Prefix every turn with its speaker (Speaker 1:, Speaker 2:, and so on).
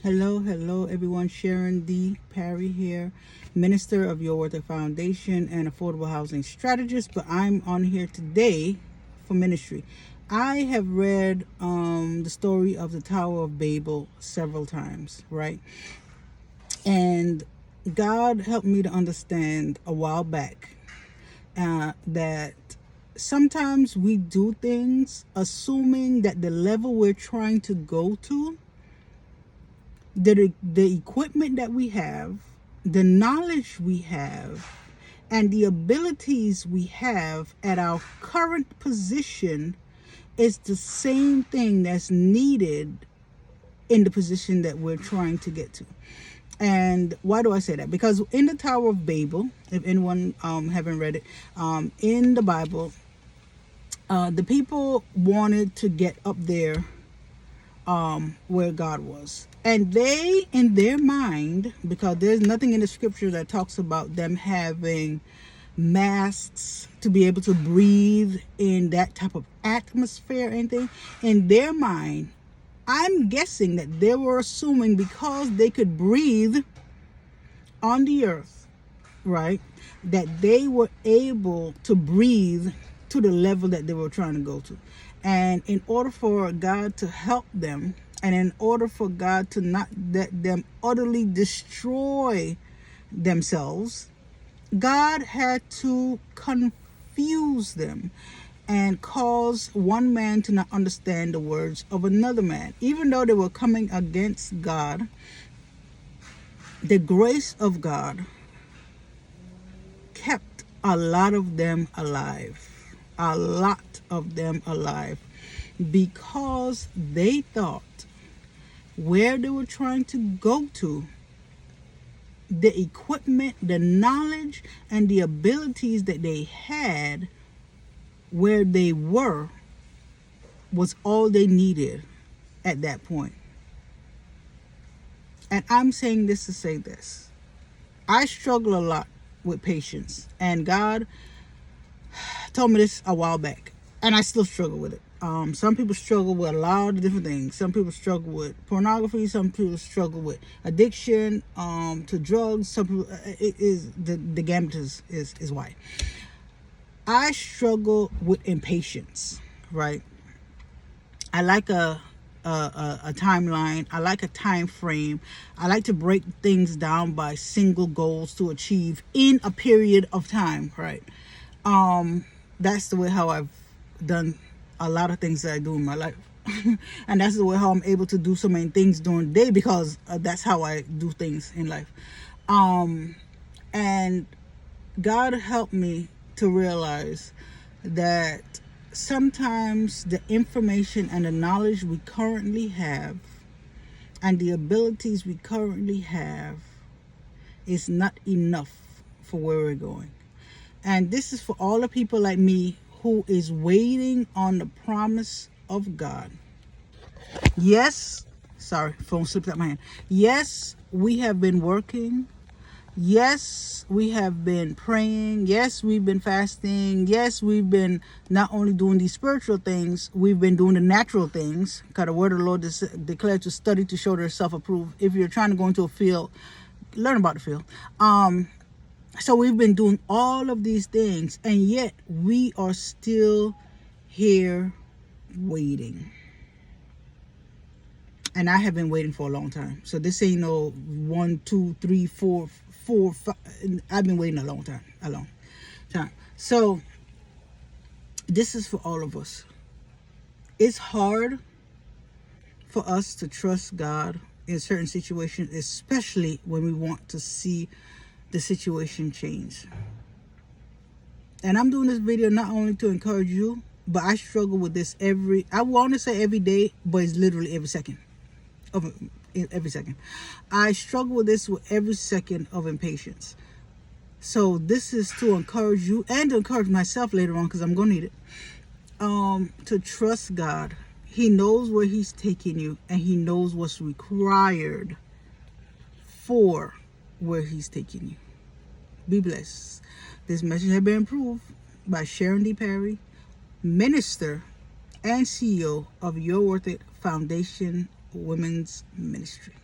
Speaker 1: Hello, everyone. Sharon D. Parry here, Minister of Your Worth Foundation and Affordable Housing Strategist. But I'm on here today for ministry. I have read the story of the Tower of Babel several times, right? And God helped me to understand a while back that sometimes we do things assuming that the level we're trying to go to, the equipment that we have, the knowledge we have, and the abilities we have at our current position is the same thing that's needed in the position that we're trying to get to. And why do I say that? Because in the Tower of Babel, if anyone haven't read it, in the Bible, the people wanted to get up there where God was. And they, in their mind, because there's nothing in the scripture that talks about them having masks to be able to breathe in that type of atmosphere, anything, in their mind, I'm guessing that they were assuming because they could breathe on the earth, right, that they were able to breathe to the level that they were trying to go to. And in order for God to help them, and in order for God to not let them utterly destroy themselves, God had to confuse them and cause one man to not understand the words of another man. Even though they were coming against God, the grace of God kept a lot of them alive. A lot of them alive. Because they thought where they were trying to go to, the equipment, the knowledge, and the abilities that they had where they were was all they needed at that point. And I'm saying this to say this. I struggle a lot with patience, and God told me this a while back, and I still struggle with it. Some people struggle with a lot of different things. Some people struggle with pornography. Some people struggle with addiction to drugs. Some people, it is the gamut is wide. I struggle with impatience, right? I like a timeline. I like a time frame. I like to break things down by single goals to achieve in a period of time, right? That's the way how I've done a lot of things that I do in my life. And that's the way how I'm able to do so many things during the day, because that's how I do things in life. And God helped me to realize that sometimes the information and the knowledge we currently have and the abilities we currently have is not enough for where we're going. And this is for all the people like me who is waiting on the promise of God. Yes, sorry, phone slipped out my hand. Yes, we have been working. Yes, we have been praying. Yes, we've been fasting. Yes, we've been not only doing these spiritual things, we've been doing the natural things. Because the word of the Lord declared to study to show yourself approved. If you're trying to go into a field, learn about the field. So we've been doing all of these things, and yet we are still here waiting. And I have been waiting for a long time. So this ain't no 1, 2, 3, 4, 5. I've been waiting a long time. So this is for all of us. It's hard for us to trust God in certain situations, especially when we want to see the situation change. And I'm doing this video not only to encourage you, but I struggle with this I want to say every day, but it's literally every second. Every second. I struggle with this with every second of impatience. So this is to encourage you and to encourage myself later on, because I'm going to need it, to trust God. He knows where he's taking you, and he knows what's required for where he's taking you. Be blessed. This message has been approved by Sharon D. Parry, Minister and CEO of Your Worth It Foundation Women's Ministry.